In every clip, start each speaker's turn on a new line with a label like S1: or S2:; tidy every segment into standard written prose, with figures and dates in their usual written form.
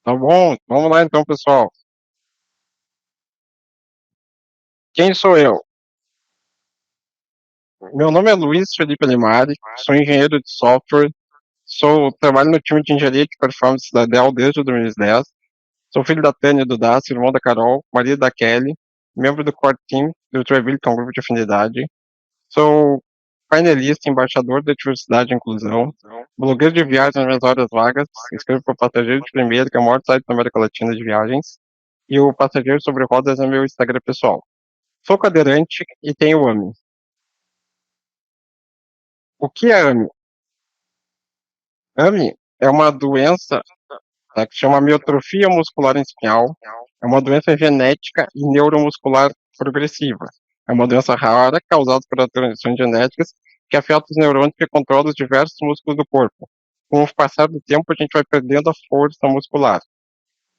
S1: Tá bom, vamos lá então, pessoal. Quem sou eu? Meu nome é Luiz Felipe Limari, sou engenheiro de software, trabalho no time de engenharia de performance da Dell desde 2010, sou filho da Tânia e do Dácio, irmão da Carol, marido da Kelly, membro do core team do Treville, que é um grupo de afinidade, sou painelista, embaixador da diversidade e inclusão, blogueiro de viagens nas minhas horas vagas, escrevo para o Passageiro de Primeira, que é o maior site da América Latina de viagens, e o Passageiro sobre Rodas é meu Instagram pessoal. Sou cadeirante e tenho AMI. O que é AMI? AMI é uma doença, tá, que chama amiotrofia muscular espinhal. É uma doença genética e neuromuscular progressiva. É uma doença rara causada por alterações genéticas que afeta os neurônios que controlam os diversos músculos do corpo. Com o passar do tempo, a gente vai perdendo a força muscular.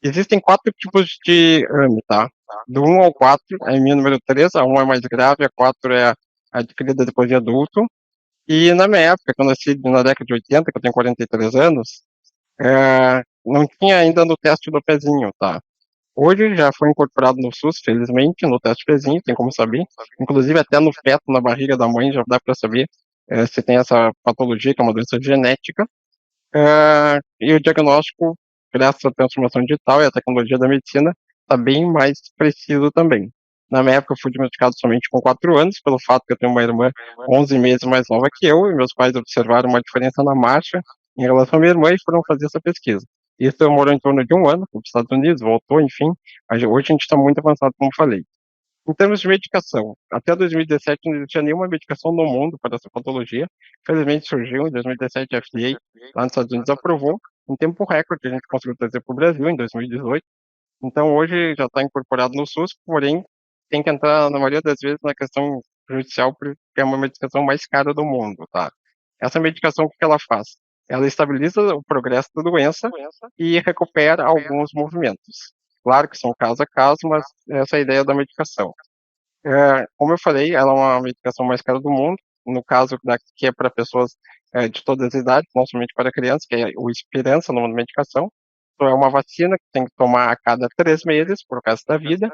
S1: Existem quatro tipos de AMI, tá? Do 1 ao 4, a AMI número 3, a 1 é mais grave, a 4 é adquirida depois de adulto. E na minha época, quando eu nasci na década de 80, que eu tenho 43 anos, não tinha ainda no teste do pezinho, tá? Hoje já foi incorporado no SUS, felizmente, no teste pezinho, tem como saber. Inclusive até no feto, na barriga da mãe, já dá para saber se tem essa patologia, que é uma doença genética. E o diagnóstico, graças à transformação digital e à tecnologia da medicina, está bem mais preciso também. Na minha época, eu fui diagnosticado somente com 4 anos, pelo fato que eu tenho uma irmã 11 meses mais nova que eu, e meus pais observaram uma diferença na marcha em relação à minha irmã e foram fazer essa pesquisa. Isso demorou em torno de um ano, fui para os Estados Unidos, voltou, enfim. Hoje a gente está muito avançado, como falei. Em termos de medicação, até 2017 não existia nenhuma medicação no mundo para essa patologia. Felizmente surgiu em 2017, a FDA lá nos Estados Unidos aprovou. Em tempo recorde, a gente conseguiu trazer para o Brasil em 2018. Então hoje já está incorporado no SUS, porém tem que entrar, na maioria das vezes, na questão judicial, porque é uma medicação mais cara do mundo, tá? Essa medicação, o que ela faz? Ela estabiliza o progresso da doença e recupera alguns movimentos. Claro que são caso a caso, mas essa é a ideia da medicação. Como eu falei, ela é uma medicação mais cara do mundo, no caso que é para pessoas de todas as idades, não somente para crianças, que é o Esperança, o nome da medicação. Então, é uma vacina que tem que tomar a cada 3 meses, por resto da vida.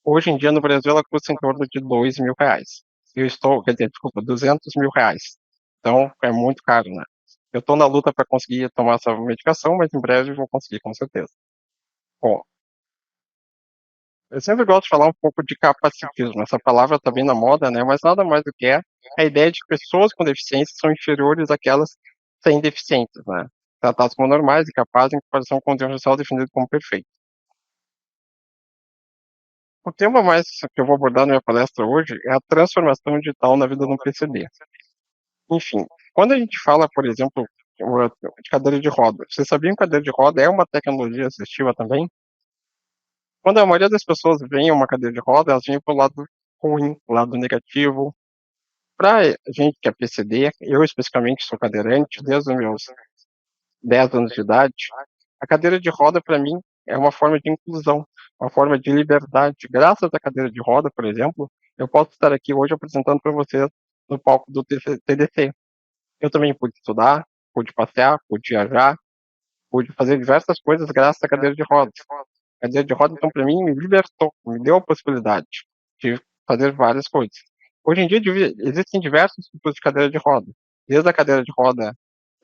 S1: Hoje em dia, no Brasil, ela custa em torno de R$ 2.000. Quer dizer, desculpa, R$ 200.000. Então, é muito caro, né? Eu estou na luta para conseguir tomar essa medicação, mas em breve vou conseguir, com certeza. Bom, eu sempre gosto de falar um pouco de capacitismo. Essa palavra está bem na moda, né? Mas nada mais do que é a ideia de que pessoas com deficiência são inferiores àquelas sem deficiências, né? Tratadas como normais e capazes em comparação com o Deus social definido como perfeito. O tema mais que eu vou abordar na minha palestra hoje é a transformação digital na vida do PCD. Enfim, quando a gente fala, por exemplo, de cadeira de roda, vocês sabiam que a cadeira de roda é uma tecnologia assistiva também? Quando a maioria das pessoas vem uma cadeira de roda, elas vêm para o lado ruim, lado negativo. Para gente que é PCD, eu especificamente sou cadeirante desde os meus 10 anos de idade, a cadeira de roda para mim é uma forma de inclusão, uma forma de liberdade. Graças à cadeira de roda, por exemplo, eu posso estar aqui hoje apresentando para vocês no palco do TDC. Eu também pude estudar, pude passear, pude viajar, pude fazer diversas coisas graças à cadeira de rodas. A cadeira de rodas, então, para mim, me libertou, me deu a possibilidade de fazer várias coisas. Hoje em dia existem diversos tipos de cadeira de roda, desde a cadeira de roda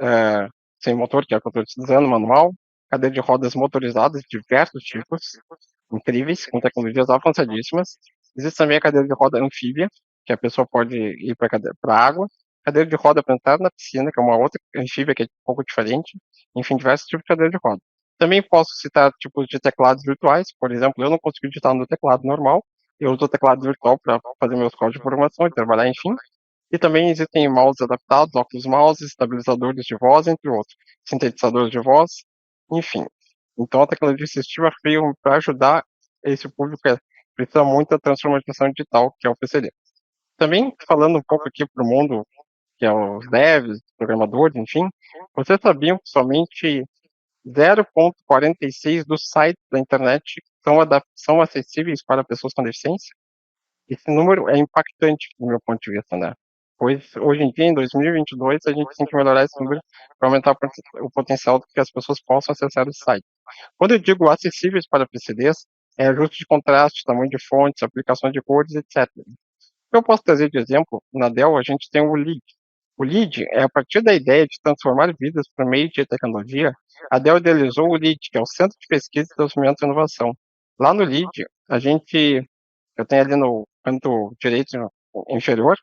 S1: eh, sem motor, que é a que eu estou utilizando, manual, cadeira de rodas motorizadas, diversos tipos, incríveis, com tecnologias avançadíssimas. Existe também a cadeira de roda anfíbia, que a pessoa pode ir para a água, cadeira de roda para entrar na piscina, que é uma outra anfíbia que é um pouco diferente, enfim, diversos tipos de cadeira de roda. Também posso citar tipos de teclados virtuais, por exemplo, eu não consigo digitar no teclado normal, eu uso o teclado virtual para fazer meus códigos de programação e trabalhar, enfim. E também existem mouses adaptados, óculos mouse, estabilizadores de voz, entre outros, sintetizadores de voz, enfim. Então a tecnologia assistiva veio para ajudar esse público que precisa muito da transformação digital, que é o PCD. Também falando um pouco aqui para o mundo, que é os devs, programadores, enfim, vocês sabiam que somente 0,46 dos sites da internet são acessíveis para pessoas com deficiência? Esse número é impactante do meu ponto de vista, né? pois hoje em dia, em 2022, a gente tem que melhorar esse número para aumentar o potencial de que as pessoas possam acessar o site. Quando eu digo acessíveis para PCDs, é ajuste de contraste, tamanho de fontes, aplicação de cores, etc. Eu posso trazer de exemplo, na Dell a gente tem o LEED. O LEED é a partir da ideia de transformar vidas por meio de tecnologia, a Dell idealizou o LEED, que é o Centro de Pesquisa, Desenvolvimento e Inovação. Lá no LEED, eu tenho ali no canto direito inferior,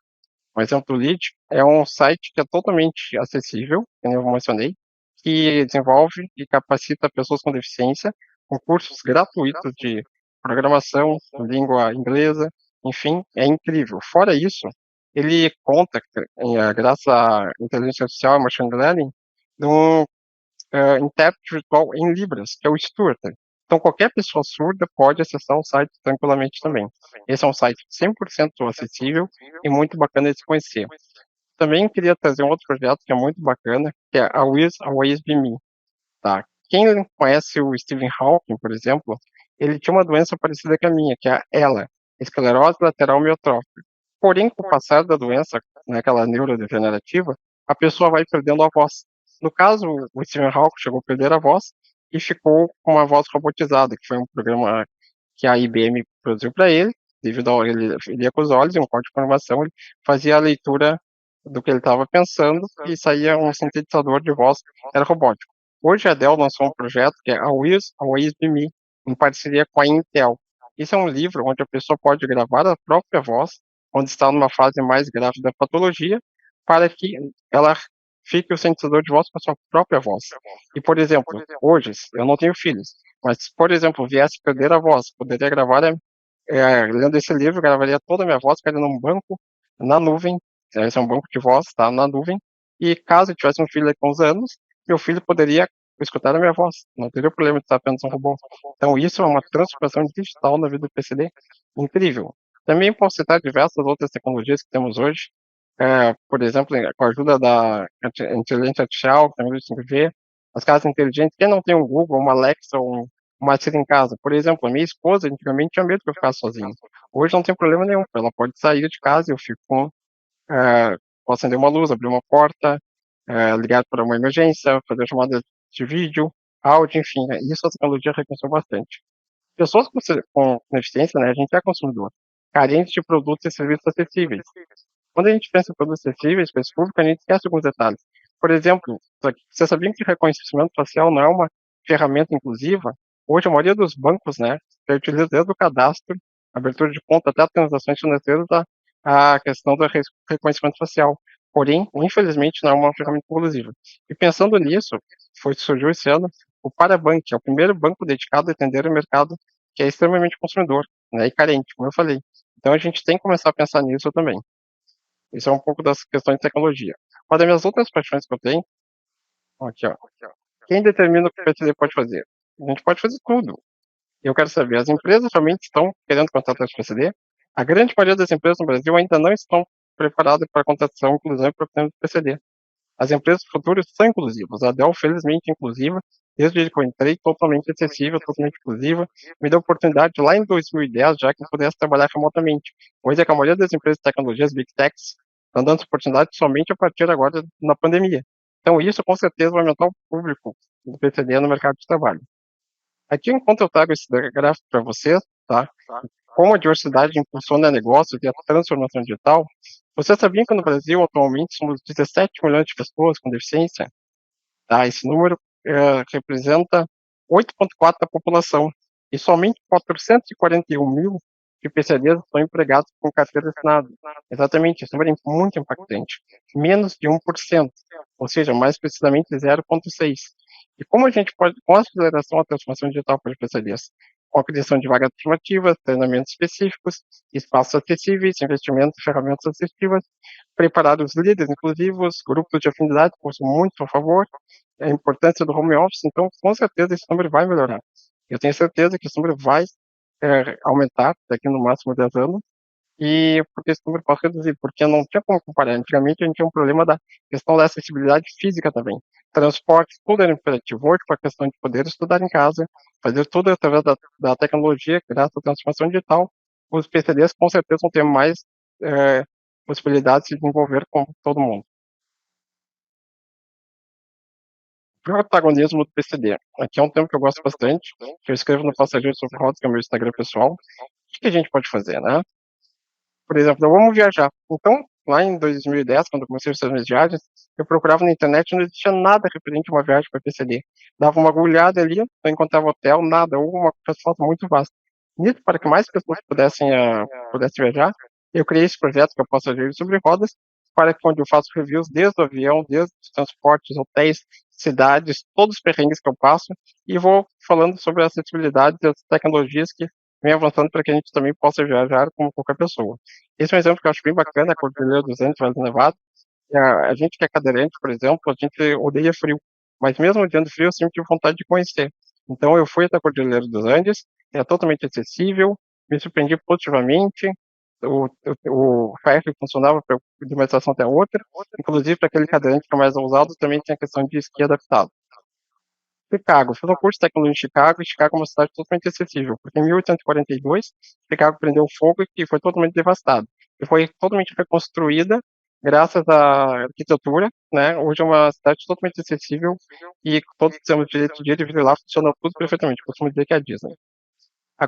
S1: um exemplo do LEED, é um site que é totalmente acessível, como eu mencionei, que desenvolve e capacita pessoas com deficiência com cursos gratuitos de programação, língua inglesa, enfim, é incrível. Fora isso, ele conta, graças à inteligência artificial e machine learning, de um intérprete virtual em Libras, que é o Stuart. Então, qualquer pessoa surda pode acessar o site tranquilamente também. Esse é um site 100% acessível e muito bacana de se conhecer. Também queria trazer um outro projeto que é muito bacana, que é a Will Always Be Me. Tá? Quem conhece o Stephen Hawking, por exemplo, ele tinha uma doença parecida com a minha, que é a ELA, esclerose lateral amiotrófica. Porém, com o passar da doença, naquela neurodegenerativa, a pessoa vai perdendo a voz. No caso, o Stephen Hawking chegou a perder a voz e ficou com uma voz robotizada, que foi um programa que a IBM produziu para ele, devido ao ele ia com os olhos, e um código de programação, ele fazia a leitura do que ele estava pensando e saía um sintetizador de voz, era robótico. Hoje a Dell lançou um projeto que é a Wills Always Be Me, em parceria com a Intel. Esse é um livro onde a pessoa pode gravar a própria voz, quando está numa fase mais grave da patologia, para que ela fique o sintetizador de voz com a sua própria voz. E, por exemplo, hoje, eu não tenho filhos, mas se, por exemplo, viesse perder a voz, poderia gravar, lendo esse livro, gravaria toda a minha voz, ficaria num banco na nuvem, esse é um banco de voz, tá, na nuvem, e caso eu tivesse um filho daqui a uns anos, meu filho poderia escutar a minha voz, não teria problema de estar apenas um robô. Então isso é uma transformação digital na vida do PCD, incrível. Também posso citar diversas outras tecnologias que temos hoje, por exemplo, com a ajuda da inteligência artificial, tecnologia 5G, as casas inteligentes, quem não tem um Google, uma Alexa ou uma Siri em casa? Por exemplo, a minha esposa antigamente tinha medo que eu ficasse sozinho. Hoje não tem problema nenhum, ela pode sair de casa e eu fico com, posso acender uma luz, abrir uma porta, ligar para uma emergência, fazer chamada de vídeo, áudio, enfim, isso a tecnologia reconheceu bastante. Pessoas com deficiência, né, a gente é consumidor, carentes de produtos e serviços acessíveis. Quando a gente pensa em produtos acessíveis para esse público, a gente esquece alguns detalhes. Por exemplo, você sabia que reconhecimento facial não é uma ferramenta inclusiva? Hoje, a maioria dos bancos, né, já utiliza desde o cadastro, abertura de conta, até as transações financeiras, a questão do reconhecimento facial. Porém, infelizmente, não é uma ferramenta inclusiva. E pensando nisso, surgiu esse ano o Parabank, que é o primeiro banco dedicado a atender o mercado que é extremamente consumidor, né, e carente, como eu falei. Então, a gente tem que começar a pensar nisso também. Isso é um pouco das questões de tecnologia. Uma das minhas outras paixões que eu tenho, aqui, ó, quem determina o que o PCD pode fazer? A gente pode fazer tudo. Eu quero saber, as empresas realmente estão querendo contratar de PCD? A grande maioria das empresas no Brasil ainda não estão preparadas para a contratação, inclusão e procurando de PCD. As empresas futuras são inclusivas. A Dell, felizmente, é inclusiva. Desde que eu entrei, totalmente acessível, totalmente inclusiva. Me deu oportunidade lá em 2010, já que eu pudesse trabalhar remotamente. Hoje é que a maioria das empresas de tecnologias, Big Techs, estão dando essa oportunidade somente a partir agora na pandemia. Então, isso com certeza vai aumentar o público do PCD no mercado de trabalho. Aqui, enquanto eu trago esse gráfico para vocês, tá? Como a diversidade impulsiona negócios e a transformação digital, você sabia que no Brasil, atualmente, somos 17 milhões de pessoas com deficiência? Tá? Esse número representa 8,4% da população. E somente 441 mil de PCDs estão empregados com carteira assinada. Exatamente, esse número é muito impactante. Menos de 1%, ou seja, mais precisamente 0,6%. E como a gente pode, com a aceleração da transformação digital para os PCDs, com a criação de vagas afirmativas, treinamentos específicos, espaços acessíveis, investimentos em ferramentas assistivas, preparar os líderes inclusivos, grupos de afinidade, que eu sou muito a favor, a importância do home office, então com certeza esse número vai melhorar. Eu tenho certeza que esse número vai aumentar daqui no máximo 10 anos, e porque esse número pode reduzir, porque não tinha como comparar. Antigamente a gente tinha um problema da questão da acessibilidade física também. Transporte, tudo era imperativo. Hoje, com a questão de poder estudar em casa, fazer tudo através da tecnologia, graças à transformação digital, os PCDs com certeza vão ter mais possibilidade de se desenvolver com todo mundo. Protagonismo do PCD. Aqui é um tema que eu gosto bastante, que eu escrevo no Passageiro sobre Rodas, que é o meu Instagram pessoal. O que a gente pode fazer, né? Por exemplo, vamos viajar. Então, lá em 2010, quando eu comecei as minhas viagens, eu procurava na internet e não existia nada referente a uma viagem para PCD. Dava uma agulhada ali, não encontrava hotel, nada, ou uma foto muito vasta. Nisso, para que mais pessoas pudessem viajar, eu criei esse projeto que é o Passageiro sobre Rodas, para que onde eu faço reviews desde o avião, desde os transportes, hotéis, cidades, todos os perrengues que eu passo, e vou falando sobre a acessibilidade e as tecnologias que vem avançando para que a gente também possa viajar como qualquer pessoa. Esse é um exemplo que eu acho bem bacana, a Cordilheira dos Andes, Vale do Nevado. A gente que é cadeirante, por exemplo, a gente odeia frio, mas mesmo odiando frio, eu sempre tive vontade de conhecer. Então eu fui até a Cordilheira dos Andes, é totalmente acessível, me surpreendi positivamente, o ferro funcionava de uma estação até outra, inclusive para aquele cadeirante que é mais ousado, também tinha a questão de esqui adaptado. Chicago, fiz um curso de tecnologia em Chicago, e Chicago é uma cidade totalmente acessível, porque em 1842, Chicago prendeu fogo e foi totalmente devastada. E foi totalmente reconstruída graças à arquitetura, né? Hoje é uma cidade totalmente acessível e todos temos direito de ir e vir lá, funciona tudo perfeitamente. Costumo dizer que é a Disney.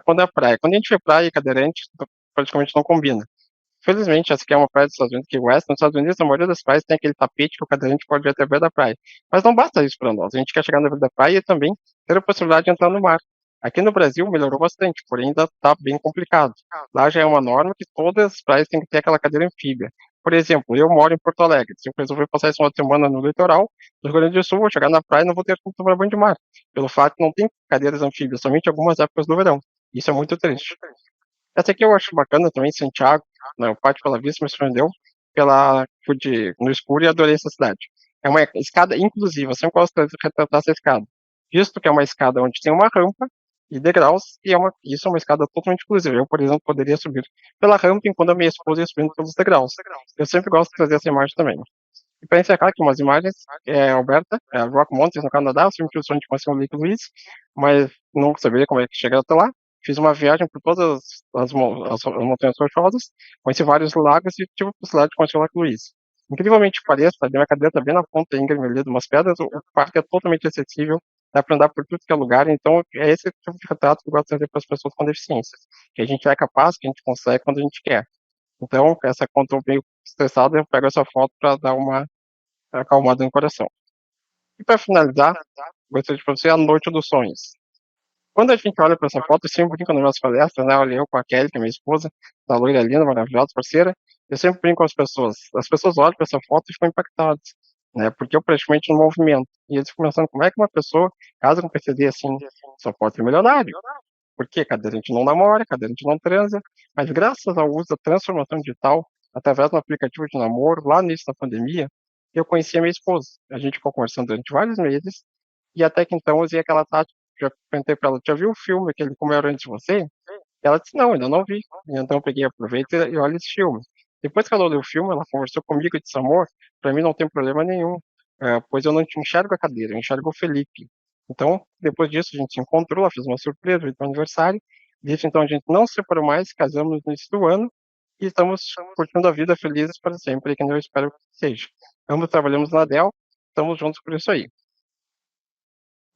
S1: Quando é a praia. Quando a gente vê praia e cadeirante, praticamente não combina. Felizmente, essa aqui é uma praia dos Estados Unidos, que é West. Nos Estados Unidos, a maioria das praias tem aquele tapete que o cadeirante pode ir até a beira da praia. Mas não basta isso para nós. A gente quer chegar na beira da praia e também ter a possibilidade de entrar no mar. Aqui no Brasil melhorou bastante, porém ainda está bem complicado. Lá já é uma norma que todas as praias têm que ter aquela cadeira anfíbia. Por exemplo, eu moro em Porto Alegre. Se eu resolver passar esse final de semana no litoral do Rio Grande do Sul, vou chegar na praia e não vou ter como tomar banho de mar. Pelo fato que não tem cadeiras anfíbias, somente algumas épocas do verão. Isso é muito triste. Essa aqui eu acho bacana também, Santiago, né, o Pátio Pela Vista me surpreendeu pude no escuro e adorei essa cidade. É uma escada inclusiva, eu sempre gosto de retratar essa escada. Visto que é uma escada onde tem uma rampa e degraus, e isso é uma escada totalmente inclusiva. Eu, por exemplo, poderia subir pela rampa enquanto a minha esposa ia subindo pelos degraus. Eu sempre gosto de trazer essa imagem também. E para encerrar aqui umas imagens, Alberta, Rock Mountains no Canadá, eu sempre tive o sonho de conhecer o Lake Louise, mas não sabia como é que chegar até lá. Fiz uma viagem por todas as montanhas rochosas, conheci vários lagos e tive a possibilidade de conhecer o Lake Louise. Incrivelmente pareça, a minha cadeira está bem na ponta íngreme ali de umas pedras, o parque é totalmente acessível, dá para andar por tudo que é lugar, então é esse tipo de retrato que eu gosto de trazer para as pessoas com deficiência, que a gente é capaz, que a gente consegue quando a gente quer. Então, quando eu meio estressado, eu pego essa foto para dar uma acalmada no coração. E para finalizar, gostaria de falar para você a Noite dos Sonhos. Quando a gente olha para essa foto, eu sempre brinco nas minhas palestras, né? Olha eu com a Kelly, que é minha esposa, da loira linda, maravilhosa, parceira. Eu sempre brinco com as pessoas. As pessoas olham para essa foto e ficam impactadas, né? Porque eu praticamente no movimento. E eles ficam pensando como é que uma pessoa, casa com PCD assim, só pode ser milionário. Porque cadê a gente não namora, cadê a gente não transa, mas graças ao uso da transformação digital, através do aplicativo de namoro, lá no início da pandemia, eu conheci a minha esposa. A gente ficou conversando durante vários meses, e até que então eu usei aquela tática, já perguntei para ela, já viu o filme, aquele Como Eu Era Antes de Você? Ela disse, não, ainda não vi. Então eu peguei, aproveito e olho esse filme. Depois que ela olhou o filme, ela conversou comigo e disse, amor, para mim não tem problema nenhum, pois eu não te enxergo a cadeira, eu enxergo o Felipe. Então, depois disso, a gente se encontrou, ela fez uma surpresa, foi meu aniversário. Desde então, a gente não se separou mais, casamos no início do ano e estamos curtindo a vida felizes para sempre, que eu espero que seja. Ambos trabalhamos na Dell, estamos juntos por isso aí.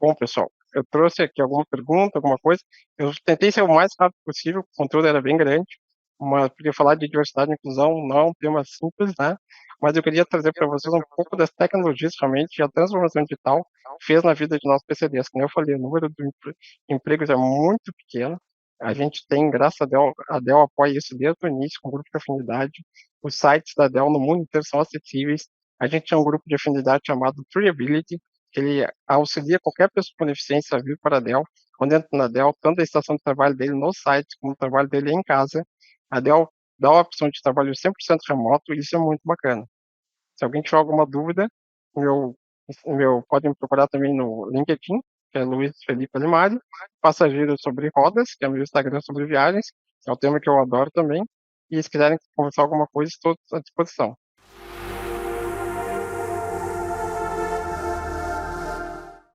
S1: Bom, pessoal, eu trouxe aqui alguma pergunta, alguma coisa. Eu tentei ser o mais rápido possível, o conteúdo era bem grande, mas porque falar de diversidade e inclusão não é um tema simples, né? Mas eu queria trazer para vocês um pouco das tecnologias realmente, e a transformação digital fez na vida de nós PCDs. Como eu falei, o número de empregos é muito pequeno. A gente tem, graças a Dell apoia isso desde o início, com o grupo de afinidade. Os sites da Dell no mundo inteiro são acessíveis. A gente tem um grupo de afinidade chamado Treeability, que ele auxilia qualquer pessoa com deficiência a vir para a Dell. Quando entra na Dell, tanto a estação de trabalho dele no site, como o trabalho dele em casa, a Dell dá a opção de trabalho 100% remoto, e isso é muito bacana. Se alguém tiver alguma dúvida, meu, pode me procurar também no LinkedIn, que é Luiz Felipe Alimari, Passageiro sobre Rodas, que é meu Instagram sobre viagens, que é um tema que eu adoro também, e se quiserem conversar alguma coisa, estou à disposição.